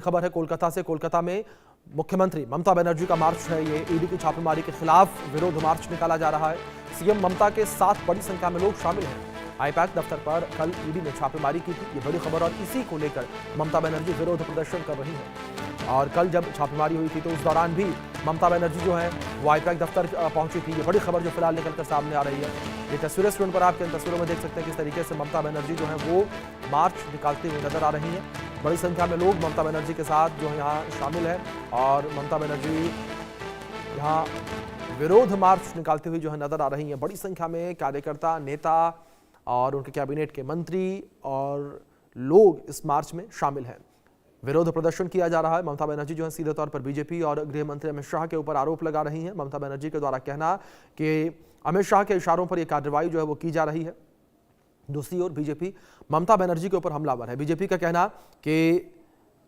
खबर है कोलकाता से। कोलकाता में मुख्यमंत्री ममता बनर्जी का मार्च है। ये ईडी की छापेमारी के खिलाफ विरोध मार्च निकाला जा रहा है। सीएम ममता के साथ बड़ी संख्या में लोग शामिल हैं। आईपैक दफ्तर पर कल ईडी ने छापेमारी की थी, ये बड़ी खबर, और इसी को लेकर ममता बनर्जी विरोध प्रदर्शन कर रही हैं। और कल जब छापेमारी हुई थी तो उस दौरान भी ममता बनर्जी जो है वो आईपैक दफ्तर पहुंची थी। ये बड़ी खबर जो फिलहाल निकलकर सामने आ रही है। ये तस्वीरें स्क्रीन पर आपके इन तस्वीरों में देख सकते हैं किस तरीके से ममता बनर्जी जो है वो मार्च निकालते हुए नजर आ रही हैं। बड़ी संख्या में लोग ममता बनर्जी के साथ जो है यहाँ शामिल है और ममता बनर्जी यहाँ विरोध मार्च निकालते हुए जो है नजर आ रही हैं। बड़ी संख्या में कार्यकर्ता, नेता और उनके कैबिनेट के मंत्री और लोग इस मार्च में शामिल हैं। विरोध प्रदर्शन किया जा रहा है। ममता बनर्जी जो है सीधे तौर पर बीजेपी और गृह मंत्री अमित शाह के ऊपर आरोप लगा रही हैं। ममता बनर्जी के द्वारा कहना कि अमित शाह के इशारों पर यह कार्रवाई जो है वो की जा रही है। दूसरी ओर बीजेपी ममता बनर्जी के ऊपर हमलावर है। बीजेपी का कहना कि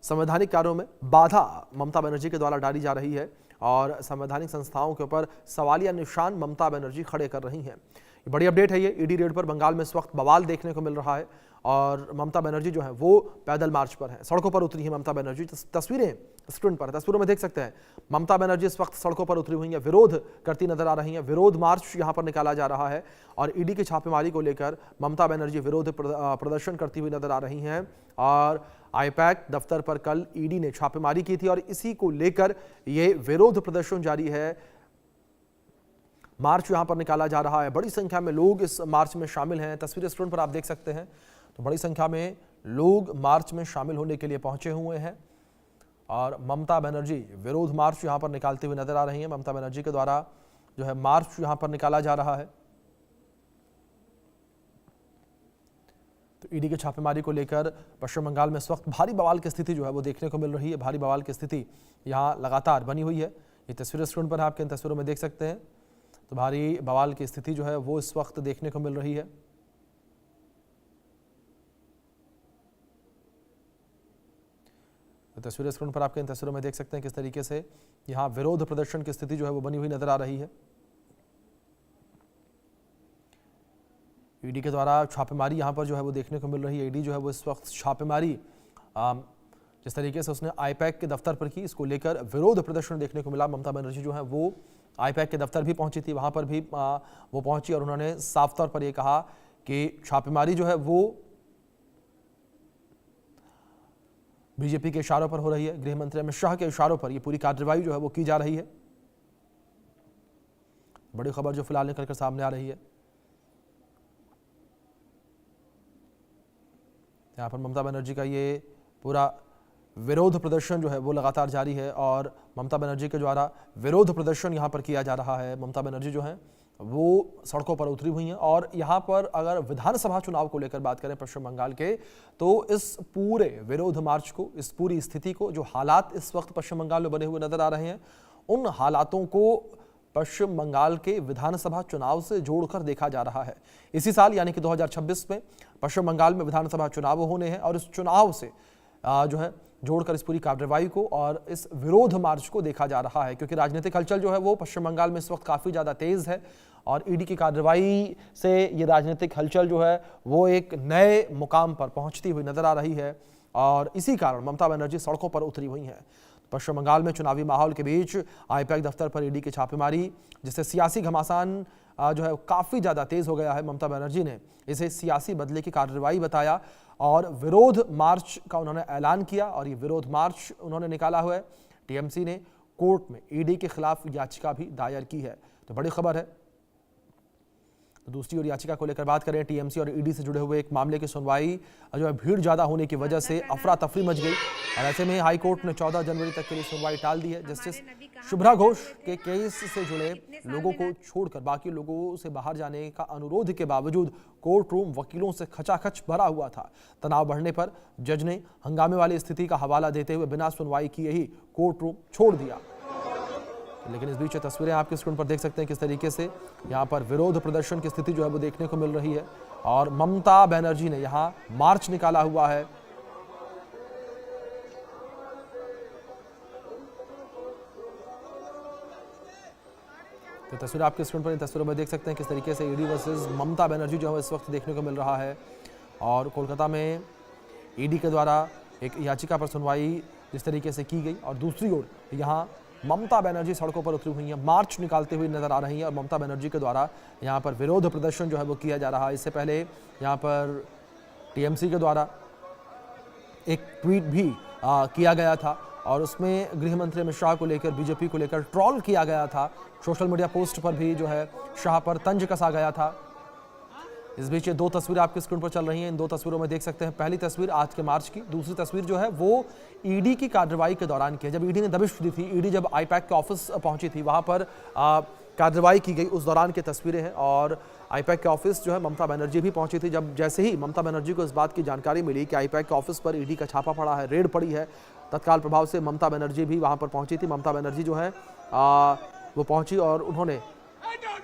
संवैधानिक कार्यों में बाधा ममता बनर्जी के द्वारा डाली जा रही है और संवैधानिक संस्थाओं के ऊपर सवालिया निशान ममता बनर्जी खड़े कर रही हैं। ये बड़ी अपडेट है। ये ईडी रेड पर बंगाल में इस वक्त बवाल देखने को मिल रहा है और ममता बनर्जी जो है वो पैदल मार्च पर है, सड़कों पर उतरी है ममता बनर्जी। तस्वीरें स्क्रीन पर, तस्वीरों में देख सकते हैं ममता बनर्जी इस वक्त सड़कों पर उतरी हुई हैं, विरोध करती नजर आ रही हैं। विरोध मार्च यहां पर निकाला जा रहा है और ईडी की छापेमारी को लेकर ममता बनर्जी विरोध प्रदर्शन करती हुई नजर आ रही हैं। और आईपैक दफ्तर पर कल ईडी ने छापेमारी की थी और इसी को लेकर ये विरोध प्रदर्शन जारी है। मार्च यहां पर निकाला जा रहा है। बड़ी संख्या में लोग इस मार्च में शामिल हैं। तस्वीरें स्क्रीन पर आप देख सकते हैं। तो बड़ी संख्या में लोग मार्च में शामिल होने के लिए पहुंचे हुए हैं और ममता बनर्जी विरोध मार्च यहां पर निकालते हुए नजर आ रही हैं। ममता बनर्जी के द्वारा जो है मार्च यहां पर निकाला जा रहा है। तो ईडी की छापेमारी को लेकर पश्चिम बंगाल में इस वक्त भारी बवाल की स्थिति जो है वो देखने को मिल रही है। भारी बवाल की स्थिति यहां लगातार बनी हुई है। ये तस्वीरें स्क्रीन पर आपके इन तस्वीरों में देख सकते हैं। तो भारी बवाल की स्थिति जो है वो इस वक्त देखने को मिल रही है। तो तस्वीरें स्क्रीन पर आपके इन तस्वीरों में देख सकते हैं किस तरीके से यहां विरोध प्रदर्शन की स्थिति जो है वो बनी हुई नजर आ रही है। ईडी के द्वारा छापेमारी यहां पर जो है वो देखने को मिल रही है। ईडी जो है वो इस वक्त छापेमारी जिस तरीके से उसने आईपैक के दफ्तर पर की, इसको लेकर विरोध प्रदर्शन देखने को मिला। ममता बनर्जी जो है वो आईपैक के दफ्तर भी पहुंची थी, वहां पर भी वो पहुंची और उन्होंने साफ तौर पर यह कहा कि छापेमारी जो है वो बीजेपी के इशारों पर हो रही है, गृह मंत्री अमित शाह के इशारों पर यह पूरी कार्रवाई जो है वो की जा रही है। बड़ी खबर जो फिलहाल निकलकर सामने आ रही है। यहां पर ममता बनर्जी का ये पूरा विरोध प्रदर्शन जो है वो लगातार जारी है और ममता बनर्जी के द्वारा विरोध प्रदर्शन यहां पर किया जा रहा है। ममता बनर्जी जो है वो सड़कों पर उतरी हुई हैं और यहां पर अगर विधानसभा चुनाव को लेकर बात करें पश्चिम बंगाल के, तो इस पूरे विरोध मार्च को, इस पूरी स्थिति को, जो हालात इस वक्त पश्चिम बंगाल में बने हुए नजर आ रहे हैं, उन हालातों को पश्चिम बंगाल के विधानसभा चुनाव से जोड़कर देखा जा रहा है। इसी साल यानी कि 2026 में पश्चिम बंगाल में विधानसभा चुनाव होने हैं और इस चुनाव से जो है जोड़कर इस पूरी कार्रवाई को और इस विरोध मार्च को देखा जा रहा है, क्योंकि राजनीतिक हलचल जो है वो पश्चिम बंगाल में इस वक्त काफ़ी ज़्यादा तेज़ है और ईडी की कार्रवाई से ये राजनीतिक हलचल जो है वो एक नए मुकाम पर पहुंचती हुई नजर आ रही है और इसी कारण ममता बनर्जी सड़कों पर उतरी हुई हैं। पश्चिम बंगाल में चुनावी माहौल के बीच आईपैक दफ्तर पर ईडी की छापेमारी, जिससे सियासी घमासान जो है काफ़ी ज़्यादा तेज़ हो गया है। ममता बनर्जी ने इसे सियासी बदले की कार्रवाई बताया और विरोध मार्च का उन्होंने ऐलान किया और ये विरोध मार्च उन्होंने निकाला हुआ है। टीएमसी ने कोर्ट में ईडी के खिलाफ याचिका भी दायर की है। तो बड़ी खबर है। तो दूसरी ओर याचिका को लेकर बात करें, टीएमसी और ईडी से जुड़े हुए एक मामले की सुनवाई जो है भीड़ ज्यादा होने की वजह से अफरा तफरी मच गई और ऐसे में हाई कोर्ट ने 14 जनवरी तक के लिए सुनवाई टाल दी है। जस्टिस शुभ्रा घोष के केस से जुड़े लोगों को छोड़कर बाकी लोगों से बाहर जाने का अनुरोध के बावजूद कोर्ट रूम वकीलों से खचाखच भरा हुआ था। तनाव बढ़ने पर जज ने हंगामे वाली स्थिति का हवाला देते हुए बिना सुनवाई किए ही कोर्ट रूम छोड़ दिया। लेकिन इस बीच तस्वीरें आपके स्क्रीन पर देख सकते हैं किस तरीके से यहाँ पर विरोध प्रदर्शन की स्थिति जो है वो देखने को मिल रही है और ममता बनर्जी ने यहाँ मार्च निकाला हुआ है। तो तस्वीर आपके स्क्रीन पर इन तस्वीरों में देख सकते हैं किस तरीके से ईडी वर्सेस ममता बनर्जी जो है इस वक्त देखने को मिल रहा है और कोलकाता में ईडी के द्वारा एक याचिका पर सुनवाई जिस तरीके से की गई। और दूसरी ओर यहाँ ममता बनर्जी सड़कों पर उतरी हुई हैं, मार्च निकालते हुए नजर आ रही हैं और ममता बनर्जी के द्वारा यहाँ पर विरोध प्रदर्शन जो है वो किया जा रहा है। इससे पहले यहाँ पर टीएमसी के द्वारा एक ट्वीट भी किया गया था और उसमें गृह मंत्री अमित शाह को लेकर, बीजेपी को लेकर ट्रोल किया गया था। सोशल मीडिया पोस्ट पर भी जो है शाह पर तंज कसा गया था। इस बीच ये दो तस्वीरें आपकी स्क्रीन पर चल रही हैं। इन दो तस्वीरों में देख सकते हैं, पहली तस्वीर आज के मार्च की, दूसरी तस्वीर जो है वो ईडी की कार्रवाई के दौरान की है। जब ईडी ने दबिश दी थी, ईडी जब आईपैक के ऑफिस पहुंची थी, वहां पर कार्रवाई की गई, उस दौरान की तस्वीरें हैं। और आईपैक के ऑफिस जो है ममता बनर्जी भी पहुंची थी। जब जैसे ही ममता बनर्जी को इस बात की जानकारी मिली कि आईपैक के ऑफिस पर ईडी का छापा पड़ा है, रेड पड़ी है, तत्काल प्रभाव से ममता बनर्जी भी वहां पर पहुंची थी। ममता बनर्जी जो है वो पहुंची और उन्होंने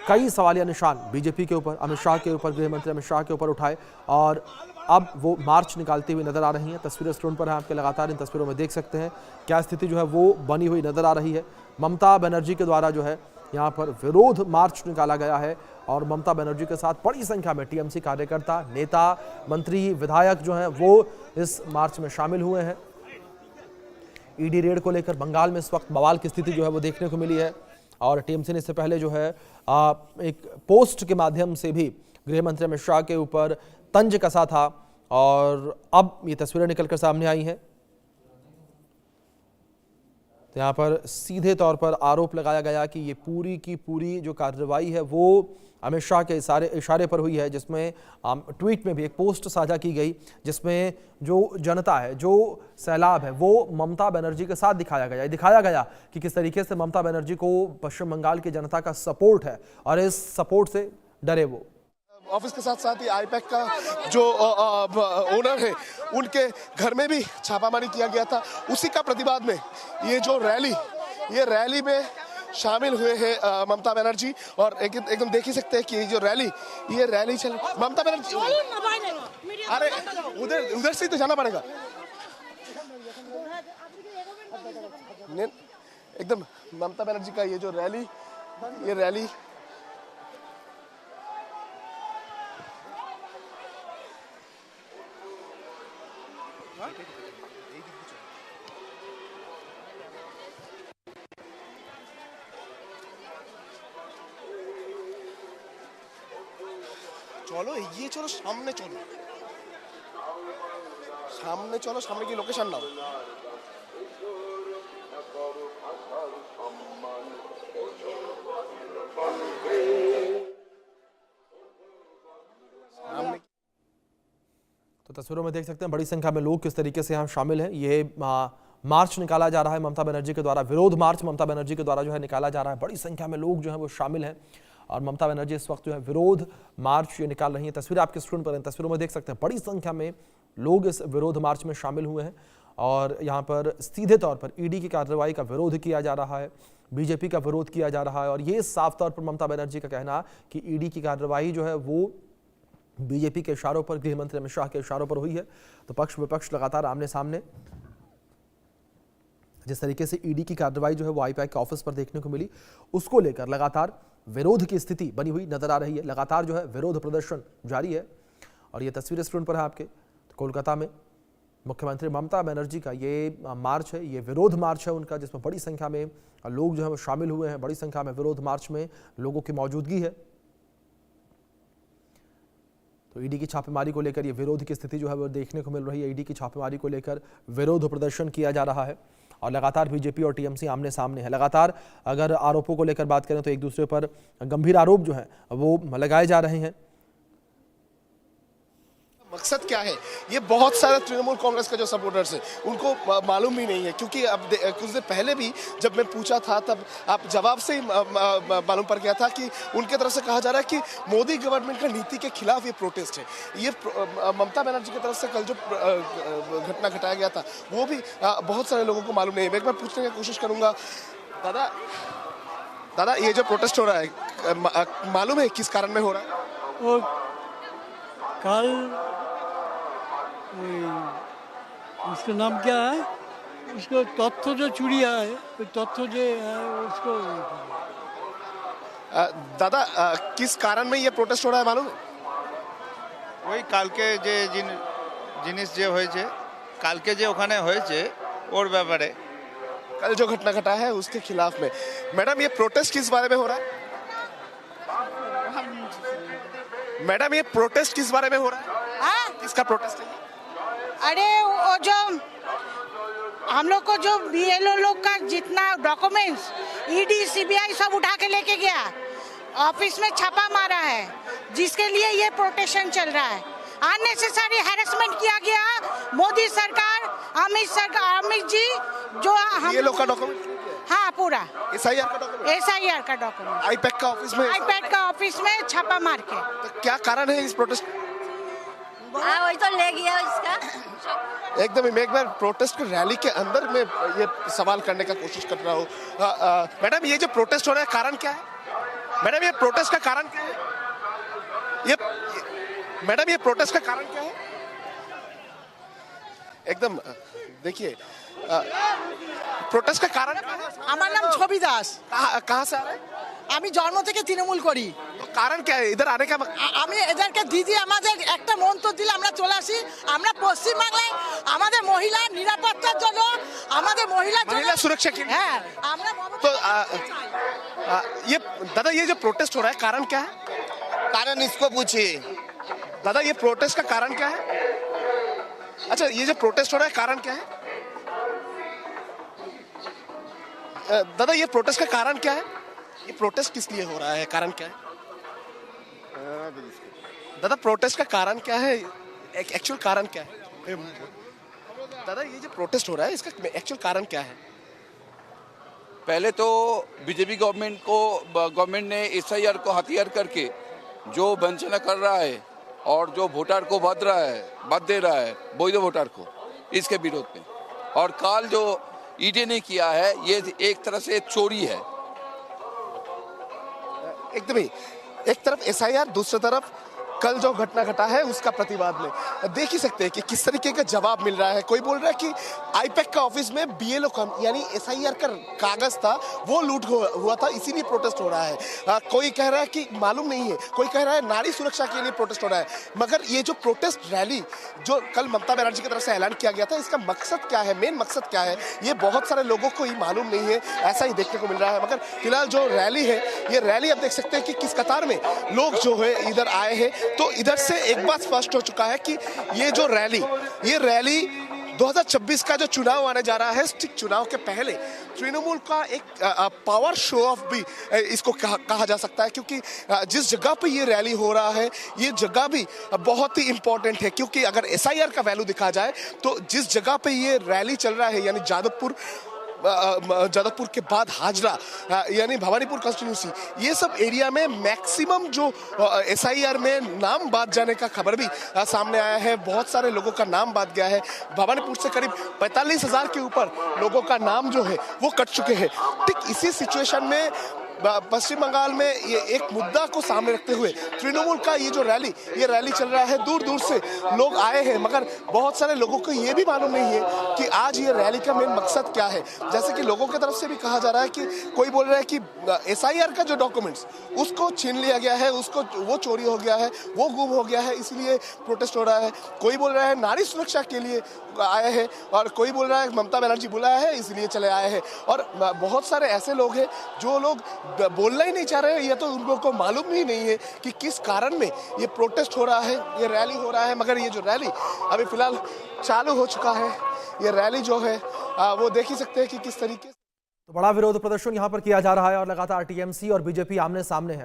कई सवालिया निशान बीजेपी के ऊपर, अमित शाह के ऊपर, गृह मंत्री अमित शाह के ऊपर उठाए और अब वो मार्च निकालती हुई नजर आ रही हैं। तस्वीरें स्क्रीन पर हैं आपके, लगातार इन तस्वीरों में देख सकते हैं क्या स्थिति जो है वो बनी हुई नजर आ रही है। ममता बनर्जी के द्वारा जो है यहाँ पर विरोध मार्च निकाला गया है और ममता बनर्जी के साथ बड़ी संख्या में टीएमसी कार्यकर्ता, नेता, मंत्री, विधायक जो हैं वो इस मार्च में शामिल हुए हैं। ईडी रेड को लेकर बंगाल में इस वक्त बवाल की स्थिति जो है वो देखने को मिली है और टीएमसी ने इससे पहले जो है एक पोस्ट के माध्यम से भी गृह मंत्री अमित शाह के ऊपर तंज कसा था और अब ये तस्वीरें निकलकर सामने आई हैं। तो यहाँ पर सीधे तौर पर आरोप लगाया गया कि ये पूरी की पूरी जो कार्रवाई है वो अमित शाह के इशारे पर हुई है, जिसमें ट्वीट में भी एक पोस्ट साझा की गई जिसमें जो जनता है, जो सैलाब है, वो ममता बनर्जी के साथ दिखाया गया कि किस तरीके से ममता बनर्जी को पश्चिम बंगाल की जनता का सपोर्ट है और इस सपोर्ट से डरे वो। ऑफिस के साथ साथ ही आईपैक का जो ओनर है उनके घर में भी छापामारी किया गया था। उसी का प्रतिवाद में ये जो रैली में शामिल हुए हैं ममता बनर्जी और एकदम देख ही सकते हैं कि ये रैली चल ममता बनर्जी, अरे उधर से तो जाना पड़ेगा एकदम। ममता बनर्जी का ये जो रैली चलो ये चलो सामने चलो सामने की लोकेशन नाओ। तो तस्वीरों में देख सकते हैं बड़ी संख्या में लोग किस तरीके से यहाँ शामिल हैं। ये मार्च निकाला जा रहा है ममता बनर्जी के द्वारा, विरोध मार्च ममता बनर्जी के द्वारा जो है निकाला जा रहा है। बड़ी संख्या में लोग जो है वो शामिल हैं और ममता बनर्जी इस वक्त जो है विरोध मार्च ये निकाल रही है। तस्वीर आपके स्क्रीन पर है, तस्वीरों में देख सकते हैं बड़ी संख्या में लोग इस विरोध मार्च में शामिल हुए हैं और यहाँ पर सीधे तौर पर ईडी की कार्रवाई का विरोध किया जा रहा है, बीजेपी का विरोध किया जा रहा है और ये साफ तौर पर ममता बनर्जी का कहना कि ईडी की कार्रवाई जो है वो बीजेपी के इशारों पर, गृह मंत्री अमित शाह के इशारों पर हुई है। तो पक्ष विपक्ष लगातार आमने सामने, जिस तरीके से ईडी की कार्रवाई जो है वो आईपैक के ऑफिस पर देखने को मिली, उसको लेकर लगातार विरोध की स्थिति बनी हुई नजर आ रही है। लगातार जो है विरोध प्रदर्शन जारी है और ये तस्वीर स्क्रीन पर है आपके। तो कोलकाता में मुख्यमंत्री ममता बनर्जी का ये मार्च है, ये विरोध मार्च है उनका, जिसमें बड़ी संख्या में लोग जो है वो शामिल हुए हैं। बड़ी संख्या में विरोध मार्च में लोगों की मौजूदगी है। तो ईडी की छापेमारी को लेकर ये विरोध की स्थिति जो है वो देखने को मिल रही है। ईडी की छापेमारी को लेकर विरोध प्रदर्शन किया जा रहा है और लगातार बीजेपी और टीएमसी आमने सामने है। लगातार अगर आरोपों को लेकर बात करें तो एक दूसरे पर गंभीर आरोप जो है वो लगाए जा रहे हैं। मकसद क्या है, ये बहुत सारे तृणमूल कांग्रेस का जो सपोर्टर्स है उनको मालूम भी नहीं है, क्योंकि अब कुछ देर पहले भी जब मैं पूछा था तब आप जवाब से ही मालूम पड़ गया था कि उनके तरफ से कहा जा रहा है कि मोदी गवर्नमेंट का नीति के खिलाफ ये प्रोटेस्ट है। ये ममता बनर्जी की तरफ से कल जो घटना घटाया गया था वो भी बहुत सारे लोगों को मालूम नहीं है। मैं एक बार पूछने की कोशिश करूंगा, दादा ये जो प्रोटेस्ट हो रहा है मालूम है किस कारण में हो रहा है? और कल उसका नाम क्या है, उसको तथ्य जो चुरिया है, तथ्य जो है उसको। दादा किस कारण में ये प्रोटेस्ट हो रहा है मालूम? ওই কালকে যে জিনিস যে হয়েছে, কালকে যে ওখানে হয়েছে ওর ব্যাপারে। कल जो घटना घटा है उसके खिलाफ में। मैडम ये प्रोटेस्ट किस बारे में हो रहा है? मैडम ये प्रोटेस्ट किस बारे में हो रहा है? हाँ? किसका प्रोटेस्ट है? अरे वो जो हम लोग को जो बीएलओ लोग का जितना डॉक्यूमेंट्स ईडी सीबीआई सब उठा के लेके गया, ऑफिस में छापा मारा है, जिसके लिए ये प्रोटेस्ट चल रहा है। अननेसेसरी हैरेसमेंट किया गया। मोदी सरकार, अमित जी जो हम ये लोग का डॉक्यूमेंट, हाँ पूरा एसआईआर का डॉक्यूमेंट, एसआईआर का डॉक्यूमेंट आईपैक का ऑफिस में, आईपैड का ऑफिस में छापा मार के। तो क्या कारण है इस प्रोटेस्ट? हाँ वही तो ले गया इसका। एकदम ही मैं एक बार प्रोटेस्ट की रैली के अंदर में ये सवाल करने का कोशिश कर रहा हूँ। मैडम ये जो प्रोटेस्ट हो रहा है कारण क्या है? मैडम ये प्रोटेस्ट का कारण क्या है? मैडम ये प्रोटेस्ट का कारण क्या है? एकदम देखिए प्रोटेस्ट का कारण আমার নাম ছবি দাস। कहाँ से आ रहा है? আমি জন্ম থেকে তৃণমূল করি। तो कारण क्या है इधर आने का? আমি এদেরকে দিদি আমাদের একটা মন্তব্য দিলে আমরা চলে আসি। আমরা পশ্চিম বাংলায় আমাদের মহিলা নিরাপত্তার জন্য, আমাদের महिला सुरक्षा के लिए। হ্যাঁ আমরা तो ये दादा ये जो प्रोटेस्ट हो रहा है कारण क्या है? कारण इसको पूछिए। दादा ये प्रोटेस्ट का कारण क्या है? अच्छा ये जो प्रोटेस्ट हो रहा है कारण क्या है? दादा ये प्रोटेस्ट का कारण क्या है? ये प्रोटेस्ट किस लिए हो रहा है? कारण क्या है? दादा प्रोटेस्ट का कारण क्या है? एक्चुअल कारण क्या है? दादा ये जो प्रोटेस्ट हो रहा है इसका एक्चुअल कारण क्या है? पहले तो बीजेपी गवर्नमेंट ने एसआईआर को हथियार करके जो वंचना कर रहा है और जो वोटर को बांध दे रहा है वैध वोटर को, इसके विरोध में। और काल जो ईडी ने किया है ये एक तरह से चोरी है। एकदम ही एक तरफ एसआईआर, दूसरी तरफ कल जो घटना घटा है उसका प्रतिवाद में देख ही सकते हैं कि किस तरीके का जवाब मिल रहा है। कोई बोल रहा है कि आईपैक का ऑफिस में बीएलओ यानी एसआईआर का कागज था वो लूट हुआ था, इसीलिए प्रोटेस्ट हो रहा है। कोई कह रहा है कि मालूम नहीं है, कोई कह रहा है नारी सुरक्षा के लिए प्रोटेस्ट हो रहा है। मगर ये जो प्रोटेस्ट रैली जो कल ममता बनर्जी की तरफ से ऐलान किया गया था, इसका मकसद क्या है, मेन मकसद क्या है, ये बहुत सारे लोगों को ही मालूम नहीं है, ऐसा ही देखने को मिल रहा है। मगर फिलहाल जो रैली है, ये रैली आप देख सकते हैं कि किस कतार में लोग जो है इधर आए हैं। तो इधर से एक बात स्पष्ट हो चुका है कि ये रैली 2026 का जो चुनाव आने जा रहा है, ठीक चुनाव के पहले तृणमूल का एक पावर शो ऑफ भी इसको कहा जा सकता है। क्योंकि जिस जगह पे ये रैली हो रहा है, ये जगह भी बहुत ही इंपॉर्टेंट है। क्योंकि अगर एसआईआर का वैल्यू दिखा जाए तो जिस जगह पे ये रैली चल रहा है, यानी जादवपुर के बाद हाजरा यानी भवानीपुर कॉन्स्टिट्यूंसी, ये सब एरिया में मैक्सिमम जो एसआईआर में नाम बाद जाने का खबर भी सामने आया है। बहुत सारे लोगों का नाम बाद गया है। भवानीपुर से करीब 45,000 के ऊपर लोगों का नाम जो है वो कट चुके हैं। ठीक इसी सिचुएशन में पश्चिम बंगाल में ये एक मुद्दा को सामने रखते हुए तृणमूल का ये जो रैली चल रहा है, दूर दूर से लोग आए हैं। मगर बहुत सारे लोगों को ये भी मालूम नहीं है कि आज ये रैली का मेन मकसद क्या है। जैसे कि लोगों की तरफ से भी कहा जा रहा है कि कोई बोल रहा है कि एसआईआर का जो डॉक्यूमेंट्स उसको छीन लिया गया है, वो चोरी हो गया है, वो गुम हो गया है, इसलिए प्रोटेस्ट हो रहा है। कोई बोल रहा है नारी सुरक्षा के लिए आए हैं, और कोई बोल रहा है ममता बनर्जी बुलाया है इसलिए चले आए हैं। और बहुत सारे ऐसे लोग हैं जो लोग बोलना ही नहीं चाह रहे हैं, या तो उन लोगों को मालूम ही नहीं है कि किस कारण में ये प्रोटेस्ट हो रहा है, ये रैली हो रहा है। मगर ये जो रैली अभी फिलहाल चालू हो चुका है, ये रैली जो है वो देख ही सकते हैं कि किस तरीके से। तो बड़ा विरोध प्रदर्शन यहां पर किया जा रहा है और लगातार टीएमसी और बीजेपी आमने सामने है।